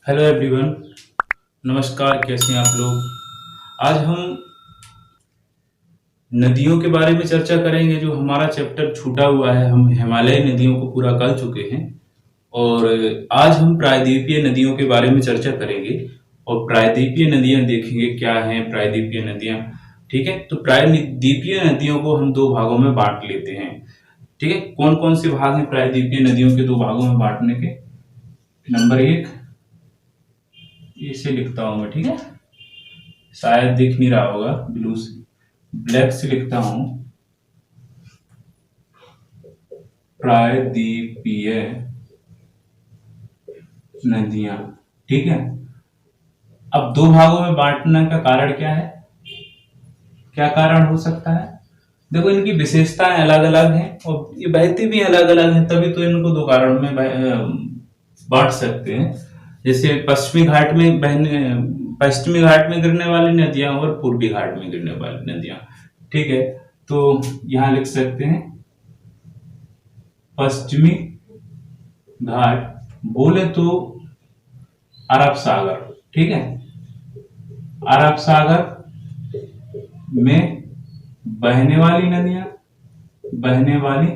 Hello everyone. नमस्कार, कैसे हैं आप लोग। आज हम नदियों के बारे में चर्चा करेंगे। जो हमारा चैप्टर छूटा हुआ है, हम हिमालयी नदियों को पूरा कर चुके हैं और आज हम प्रायद्वीपीय नदियों के बारे में चर्चा करेंगे और प्रायद्वीपीय नदियां देखेंगे क्या हैं प्रायद्वीपीय नदियां। ठीक है, तो प्रायद्वीपीय नदियों को हम दो भागों में बांट लेते हैं। ठीक है, कौन कौन से भाग हैं प्रायद्वीपीय नदियों के दो भागों में बांटने के। नंबर एक, इसे लिखता हूं मैं। ठीक है, शायद दिख नहीं रहा होगा, ब्लू से ब्लैक से लिखता हूं। प्रायद्वीपीय नदियां। ठीक है, अब दो भागों में बांटने का कारण क्या है, क्या कारण हो सकता है। देखो, इनकी विशेषताएं अलग अलग हैं और ये बहती भी अलग अलग हैं, तभी तो इनको दो कारण में बांट सकते हैं। जैसे पश्चिमी घाट में गिरने वाली नदियां और पूर्वी घाट में गिरने वाली नदियां। ठीक है, तो यहां लिख सकते हैं पश्चिमी घाट, बोले तो अरब सागर। ठीक है, अरब सागर में बहने वाली नदियां, बहने वाली,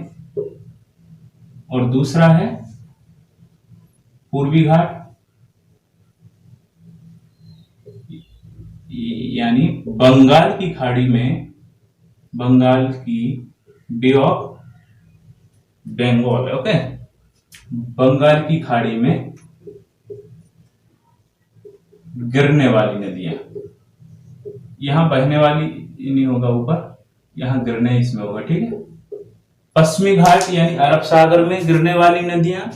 और दूसरा है पूर्वी घाट, यानी बंगाल की खाड़ी में, बंगाल की बे ऑफ बंगाल। ओके, बंगाल की खाड़ी में गिरने वाली नदियां। यहां बहने वाली नहीं होगा ऊपर, यहां गिरने इसमें होगा। ठीक है, पश्चिमी घाट यानी अरब सागर में गिरने वाली नदियां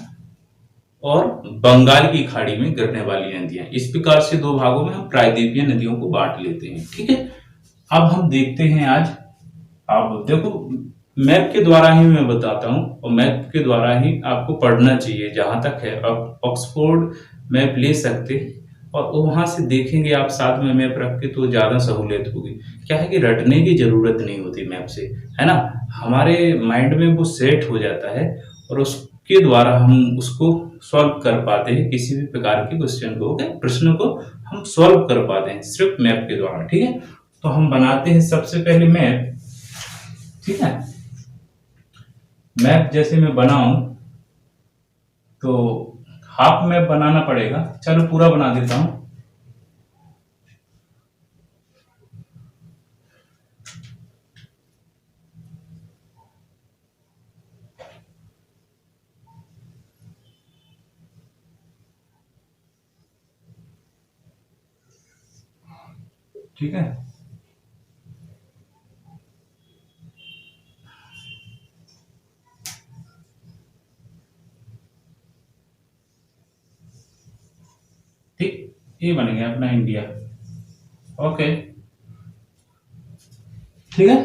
और बंगाल की खाड़ी में गिरने वाली नदियां। इस प्रकार से दो भागों में हम प्रायद्वीपीय नदियों को बांट लेते हैं। ठीक है, अब हम देखते हैं आज। आप देखो, मैप के द्वारा ही मैं बताता हूं और मैप के द्वारा ही आपको पढ़ना चाहिए। जहां तक है, आप ऑक्सफोर्ड मैप ले सकते हैं और वहां से देखेंगे आप साथ में मैप रख के, तो ज्यादा सहूलियत होगी। क्या है कि रटने की जरूरत नहीं होती मैप से, है ना। हमारे माइंड में वो सेट हो जाता है और उसके द्वारा हम उसको सॉल्व कर पाते हैं। किसी भी प्रकार के क्वेश्चन को, प्रश्न को हम सॉल्व कर पाते हैं सिर्फ मैप के द्वारा। ठीक है, तो हम बनाते हैं सबसे पहले मैप। ठीक है, मैप जैसे मैं बनाऊं तो हाफ मैप बनाना पड़ेगा। चलो पूरा बना देता हूं। ठीक है, ठीक, ये बन गया अपना इंडिया। ओके, ठीक है,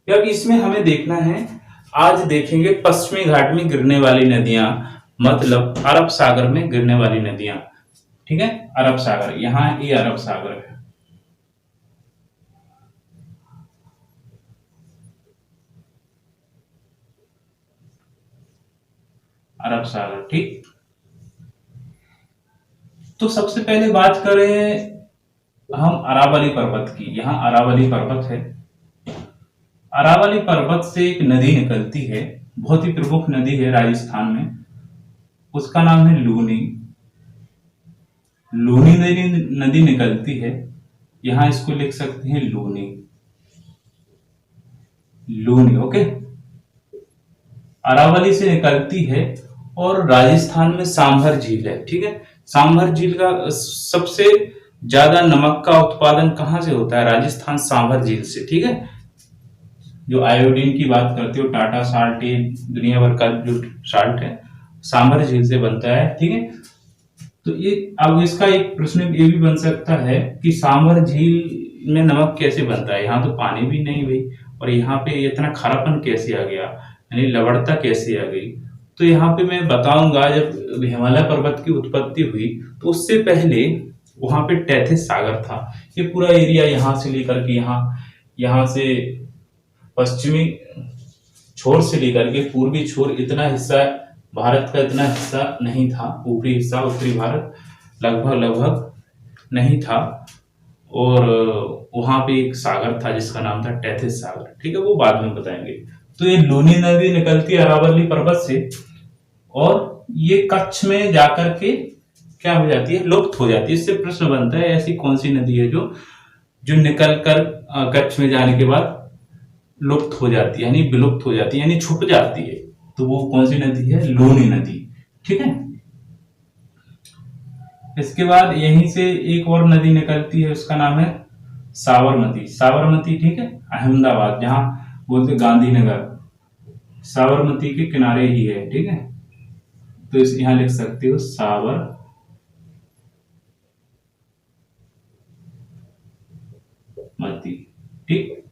अब इसमें हमें देखना है। आज देखेंगे पश्चिमी घाट में गिरने वाली नदियां, मतलब अरब सागर में गिरने वाली नदियां। ठीक है, अरब सागर, यहां ये अरब सागर है। अरब सागर, ठीक। तो सबसे पहले बात करें हम अरावली पर्वत की। यहाँ अरावली पर्वत है। अरावली पर्वत से एक नदी निकलती है, बहुत ही प्रमुख नदी है राजस्थान में। उसका नाम है लूनी। लूनी नदी निकलती है, यहां इसको लिख सकते हैं लूनी। लूनी, ओके। अरावली से निकलती है और राजस्थान में सांभर झील है। ठीक है, सांभर झील का सबसे ज्यादा नमक का उत्पादन कहां से होता है, राजस्थान सांभर झील से। ठीक है, जो आयोडीन की बात करते हो, टाटा साल्ट, ये दुनिया भर का जो साल्ट है सांभर झील से बनता है। ठीक है, तो ये अब इसका एक प्रश्न ये भी बन सकता है कि सांभर झील में नमक कैसे बनता है। यहाँ तो पानी भी नहीं भाई, और यहाँ पे इतना खारापन कैसे आ गया, यानी लवणता कैसे आ गई। तो यहाँ पे मैं बताऊंगा, जब हिमालय पर्वत की उत्पत्ति हुई तो उससे पहले वहां पे टैथिस सागर था। ये पूरा एरिया यहाँ से लेकर के यहाँ से पश्चिमी छोर से लेकर के पूर्वी छोर, इतना हिस्सा भारत का इतना हिस्सा नहीं था। ऊपरी हिस्सा उत्तरी भारत, लगभग नहीं था। और वहां पे एक सागर था जिसका नाम था टेथिस सागर, ठीक है, वो बाद में बताएंगे। तो ये लूनी नदी निकलती है अरावली पर्वत से, और ये कच्छ में जाकर के क्या हो जाती है, लुप्त हो जाती है। इससे प्रश्न बनता है ऐसी कौन सी नदी है जो जो निकल कर कच्छ में जाने के बाद लुप्त हो जाती है, यानी विलुप्त हो जाती है, यानी छुप जाती है। तो वो कौन सी नदी है, लूनी नदी, ठीक है। इसके बाद यहीं से एक और नदी निकलती है, उसका नाम है साबरमती। साबरमती, ठीक है, अहमदाबाद, जहां बोलते गांधीनगर, साबरमती के किनारे ही है, ठीक है। तो इस यहां लिख सकते हो साबरमती, ठीक।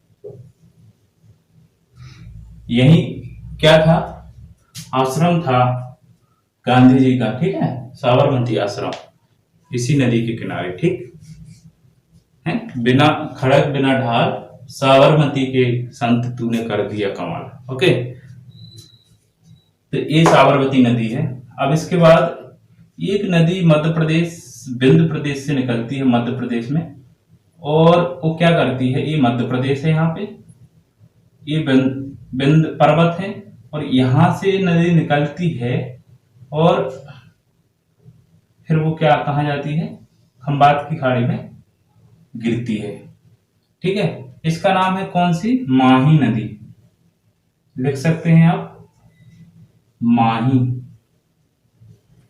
यही क्या था, आश्रम था गांधी जी का, ठीक है, साबरमती आश्रम, इसी नदी के किनारे, ठीक है। बिना खड़क बिना ढाल साबरमती के संत तूने कर दिया कमाल। ओके, तो ये साबरमती नदी है। अब इसके बाद एक नदी मध्य प्रदेश, विंध्य प्रदेश से निकलती है मध्य प्रदेश में, और वो क्या करती है, ये मध्य प्रदेश है, यहाँ पे ये विंध्य पर्वत है, और यहां से नदी निकलती है, और फिर वो क्या कहा जाती है, खंबात की खाड़ी में गिरती है, ठीक है। इसका नाम है कौन सी, माही नदी, लिख सकते हैं आप माही,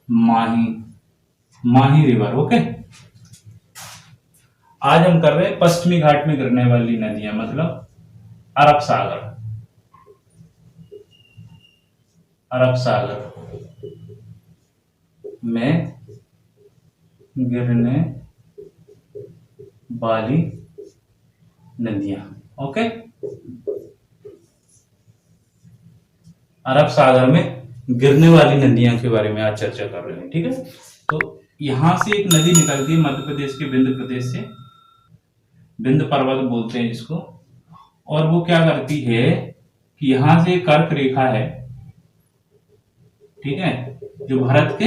माही, माही रिवर। ओके, आज हम कर रहे हैं पश्चिमी घाट में गिरने वाली नदियां, मतलब अरब सागर, अरब सागर में गिरने वाली नदियां। ओके, अरब सागर में गिरने वाली नदियां के बारे में आज चर्चा कर रहे हैं, ठीक है। तो यहां से एक नदी निकलती है मध्य प्रदेश के विंध्य प्रदेश से, विंध्य पर्वत बोलते हैं जिसको, और वो क्या करती है कि यहां से कर्क रेखा है, ठीक है, जो भारत के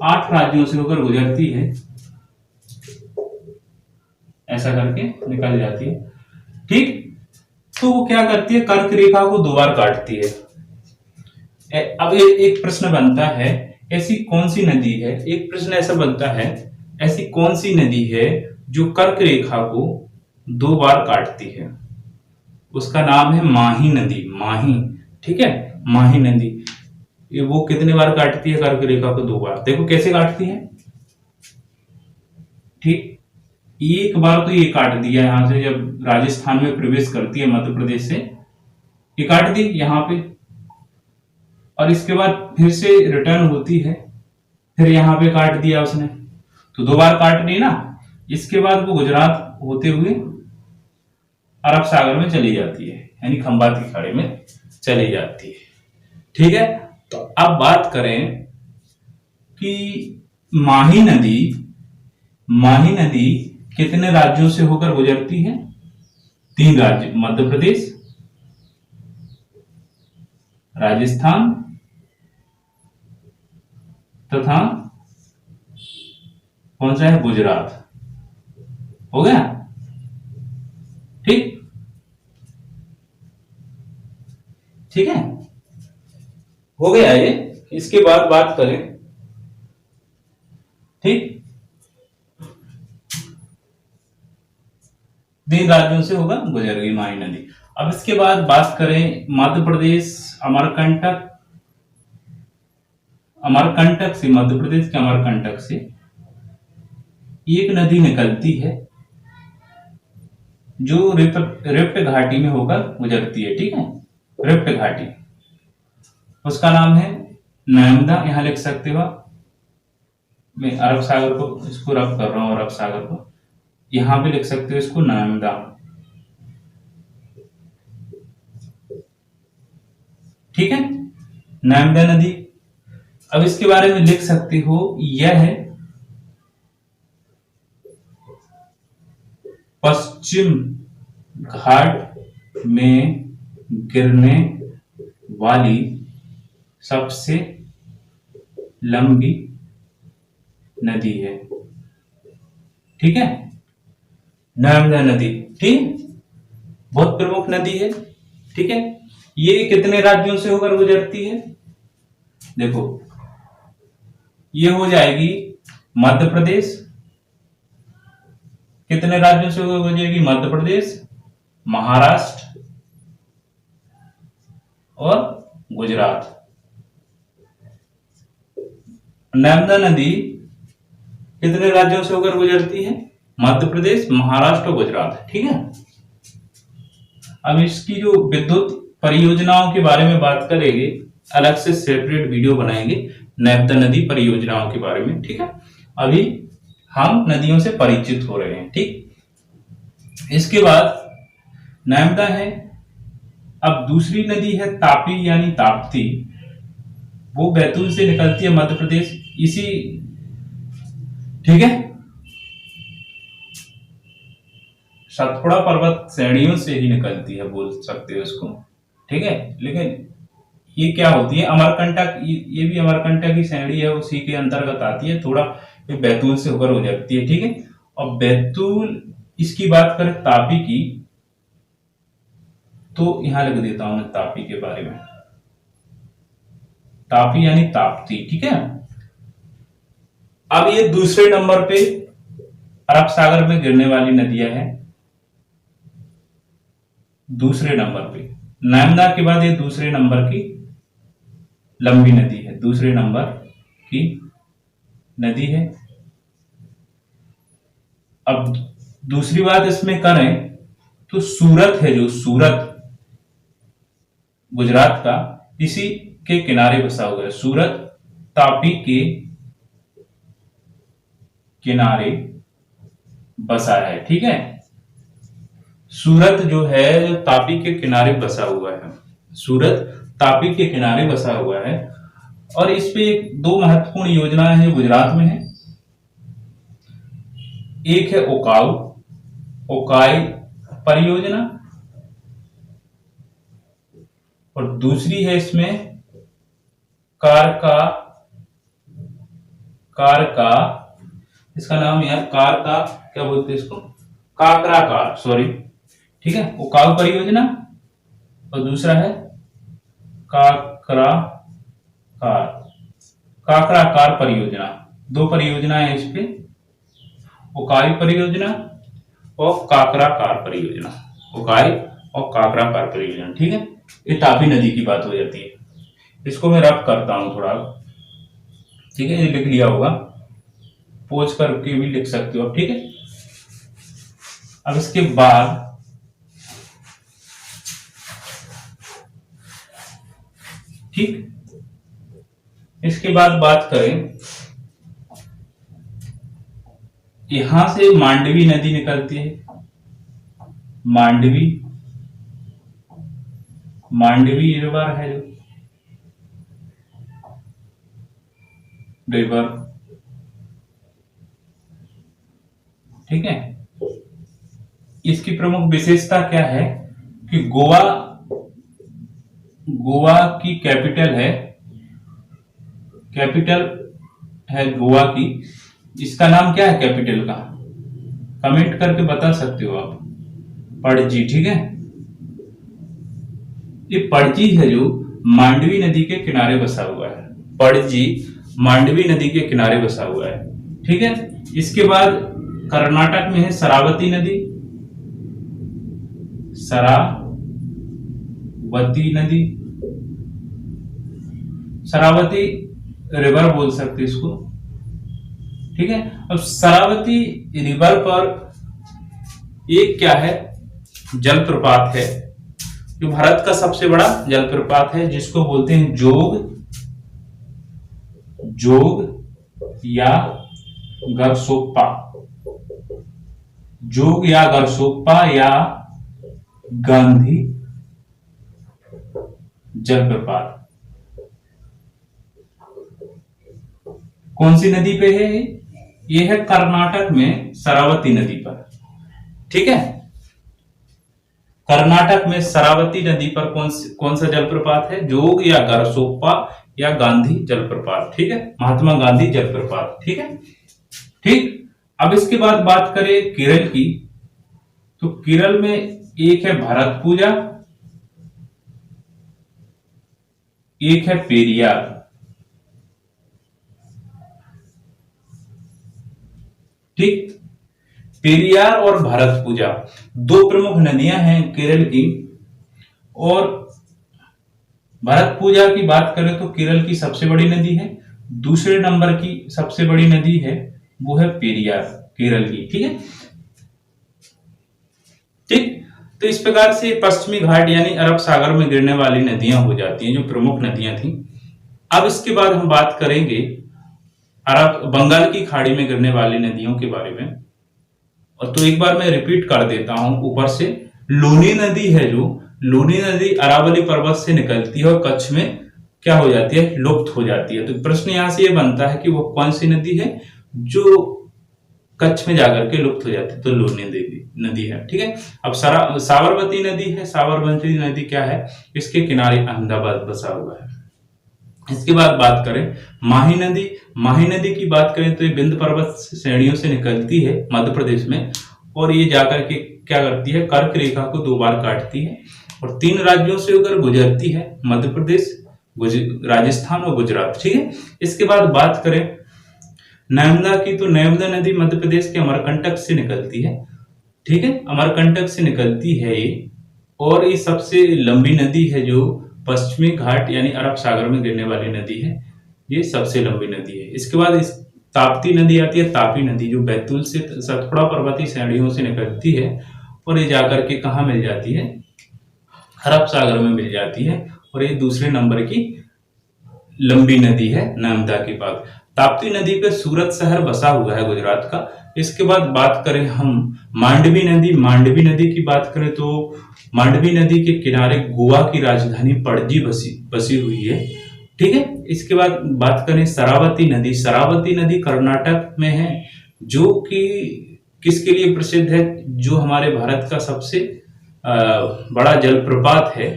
8 राज्यों से होकर गुजरती है, ऐसा करके निकल जाती है, ठीक। तो वो क्या करती है, कर्क रेखा को 2 बार काटती है। अब एक प्रश्न बनता है, ऐसी कौन सी नदी है, एक प्रश्न ऐसा बनता है, ऐसी कौन सी नदी है जो कर्क रेखा को 2 बार काटती है। उसका नाम है माही नदी, माही, ठीक है, माही नदी। ये वो कितने बार काटती है कर्क रेखा को, 2 बार। देखो कैसे काटती है, ठीक। एक बार तो ये काट दिया यहां से, जब राजस्थान में प्रवेश करती है मध्य प्रदेश से, ये काट दी यहां पे, और इसके बाद फिर से रिटर्न होती है, फिर यहां पे काट दिया उसने, तो 2 बार काट दी ना। इसके बाद वो गुजरात होते हुए अरब सागर में चली जाती है, यानी खंबात की खाड़ी में चली जाती है, ठीक है। तो अब बात करें कि माही नदी, माही नदी कितने राज्यों से होकर गुजरती है, 3 राज्य, मध्य प्रदेश, राजस्थान तथा कौन सा है, गुजरात। हो गया, ठीक, ठीक है, हो गया ये। इसके बाद बात करें, ठीक, 3 राज्यों से होगा गुजर गई माही नदी। अब इसके बाद बात करें मध्य प्रदेश, अमरकंटक, अमरकंटक से, मध्य प्रदेश के अमरकंटक से एक नदी निकलती है जो रिफ्ट घाटी में होकर गुजरती है, ठीक है, रिफ्ट घाटी, उसका नाम है नर्मदा। यहां लिख सकते हो, मैं अरब सागर को इसको रब कर रहा हूं, अरब सागर को यहां पे लिख सकते हो इसको नर्मदा, ठीक है, नर्मदा नदी। अब इसके बारे में लिख सकते हो, यह है पश्चिम घाट में गिरने वाली सबसे लंबी नदी है, ठीक है, नर्मदा नदी, ठीक, बहुत प्रमुख नदी है, ठीक है। ये कितने राज्यों से होकर गुजरती है? देखो, ये हो जाएगी मध्य प्रदेश, कितने राज्यों से होकर गुजरेगी? मध्य प्रदेश, महाराष्ट्र और गुजरात। नर्मदा नदी कितने राज्यों से होकर गुजरती है? मध्य प्रदेश, महाराष्ट्र और गुजरात, ठीक है। अब इसकी जो विद्युत परियोजनाओं के बारे में बात करेंगे, अलग से सेपरेट वीडियो बनाएंगे नर्मदा नदी परियोजनाओं के बारे में, ठीक है। अभी हम नदियों से परिचित हो रहे हैं, ठीक। इसके बाद नर्मदा है, अब दूसरी नदी है तापी यानी ताप्ती, वो बैतूल से निकलती है मध्य प्रदेश, इसी, ठीक है, सतपुड़ा पर्वत श्रेणियों से ही निकलती है, बोल सकते हो इसको, ठीक है। लेकिन ये क्या होती है? अमरकंटक, ये भी अमरकंटक की श्रेणी है, उसी के अंतर्गत आती है, थोड़ा ये बैतूल से होकर गुजरती है, ठीक है। और बैतूल, इसकी बात करें तापी की, तो यहां लिख देता हूं मैं तापी के बारे में, तापी यानी ताप्ती, ठीक है। अब ये दूसरे नंबर पे अरब सागर में गिरने वाली नदियां हैं, दूसरे नंबर पे, नर्मदा के बाद ये दूसरे नंबर की लंबी नदी है, दूसरे नंबर की नदी है। अब दूसरी बात इसमें करें तो सूरत है, जो सूरत गुजरात का, इसी के किनारे बसा हुआ है, सूरत तापी के किनारे बसा है, ठीक है। सूरत जो है, जो तापी के किनारे बसा हुआ है, सूरत तापी के किनारे बसा हुआ है। और इस पे दो महत्वपूर्ण योजनाएं हैं गुजरात में है, एक है ओकाई परियोजना, और दूसरी है इसमें कारका, इसका नाम यार कारका, क्या बोलते हैं इसको, काकराकार, सॉरी, ठीक है, ओकाऊ परियोजना, और दूसरा है काकराकार परियोजना। दो परियोजनाएं हैं इस पे, ओकाई परियोजना और काकराकार परियोजना, ओकाई और काकराकार परियोजना, ठीक है। ये तापी नदी की बात हो जाती है। इसको मैं रफ करता हूं थोड़ा, ठीक है, ये लिख लिया होगा, पोज करके भी लिख सकते हो आप, ठीक है। अब इसके बाद ठीक, इसके बाद बात करें, यहां से मांडवी नदी निकलती है, मांडवी रिवर है, जो रिवर, ठीक है। इसकी प्रमुख विशेषता क्या है कि गोवा की कैपिटल है गोवा की। इसका नाम क्या है कैपिटल का? कमेंट करके बता सकते हो आप, पणजी, ठीक है। ये पणजी है जो मांडवी नदी के किनारे बसा हुआ है, पणजी मांडवी नदी के किनारे बसा हुआ है, ठीक है। इसके बाद कर्नाटक में है शरावती नदी, शरावती रिवर बोल सकते इसको, ठीक है। अब शरावती रिवर पर एक क्या है, जलप्रपात है, जो भारत का सबसे बड़ा जलप्रपात है, जिसको बोलते हैं जोग या गरसोप्पा, जोग या गरसोप्पा या गांधी जलप्रपात। कौन सी नदी पे है? ये है कर्नाटक में शरावती नदी पर, ठीक है। कर्नाटक में शरावती नदी पर कौन सा जलप्रपात है? जोग या गरसोप्पा या गांधी जलप्रपात, ठीक है, महात्मा गांधी जलप्रपात, ठीक है। ठीक। अब इसके बाद बात करें केरल की, तो केरल में एक है भरतपुजा, एक है पेरियार। ठीक, पेरियार और भरतपुजा दो प्रमुख नदियां हैं केरल की। और भरतपुजा की बात करें तो केरल की सबसे बड़ी नदी है। दूसरे नंबर की सबसे बड़ी नदी है वो है पेरियार, केरल की। ठीक है, ठीक। तो इस प्रकार से पश्चिमी घाट यानी अरब सागर में गिरने वाली नदियां हो जाती हैं, जो प्रमुख नदियां थी। अब इसके बाद हम बात करेंगे अरब बंगाल की खाड़ी में गिरने वाली नदियों के बारे में। और तो एक बार मैं रिपीट कर देता हूं ऊपर से, लूनी नदी है, जो लूनी नदी अरावली पर्वत से निकलती है और कच्छ में क्या हो जाती है, लुप्त हो जाती है। तो प्रश्न यहां से ये बनता है कि वो कौन सी नदी है जो कच्छ में जाकर के लुप्त हो जाती है, तो लूनी नदी है। ठीक है। अब साबरमती नदी है। साबरमती नदी क्या है, इसके किनारे अहमदाबाद बसा हुआ है। इसके बाद बात करें माही नदी। माही नदी की बात करें तो ये विंध्य पर्वत श्रेणियों से निकलती है मध्य प्रदेश में, और ये जाकर के क्या करती है, कर्क रेखा को दो बार काटती है और 3 राज्यों से होकर गुजरती है, मध्य प्रदेश, राजस्थान और गुजरात। ठीक है। इसके बाद बात करें नर्मदा की, तो नर्मदा नदी मध्य प्रदेश के अमरकंटक से निकलती है। ठीक है, अमरकंटक से निकलती है ये, और ये सबसे लंबी नदी है जो पश्चिमी घाट यानी अरब सागर में गिरने वाली नदी है, ये सबसे लंबी नदी है। इसके बाद इस ताप्ती नदी आती है, तापी नदी, जो बैतूल से सतपुड़ा पर्वतीय श्रेणियों से निकलती है और ये जाकर के कहाँ मिल जाती है, अरब सागर में मिल जाती है, और ये दूसरे नंबर की लंबी नदी है नर्मदा के बाद। ताप्ती नदी पे सूरत शहर बसा हुआ है गुजरात का। इसके बाद बात करें हम मांडवी नदी। मांडवी नदी की बात करें तो मांडवी नदी के किनारे गोवा की राजधानी पणजी बसी हुई है। ठीक है। इसके बाद बात करें शरावती नदी। शरावती नदी कर्नाटक में है, जो कि किसके लिए प्रसिद्ध है, जो हमारे भारत का सबसे बड़ा जलप्रपात है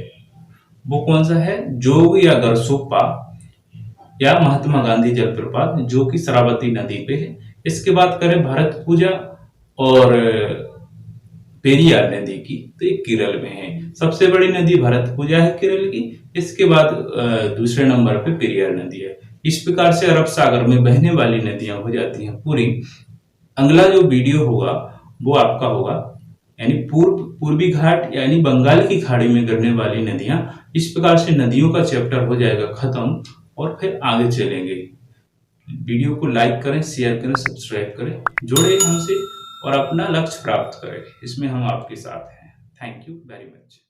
वो कौन सा है, जोग या गरसोप्पा या महात्मा गांधी जलप्रपात, जो कि शरावती नदी पे है। इसके बाद करें भरतपुजा और पेरियार नदी की, तो ये केरल में है। सबसे बड़ी नदी भरतपुजा है केरल की, इसके बाद दूसरे नंबर पे पेरियार नदी है। इस प्रकार से अरब सागर में बहने वाली नदियां हो जाती हैं पूरी। अगला जो वीडियो होगा वो आपका होगा यानी पूर्वी घाट यानी बंगाल की खाड़ी में गिरने वाली नदियां। इस प्रकार से नदियों का चैप्टर हो जाएगा खत्म, और फिर आगे चलेंगे। वीडियो को लाइक करें, शेयर करें, सब्सक्राइब करें, जुड़े हमसे और अपना लक्ष्य प्राप्त करें। इसमें हम आपके साथ हैं। Thank you very much.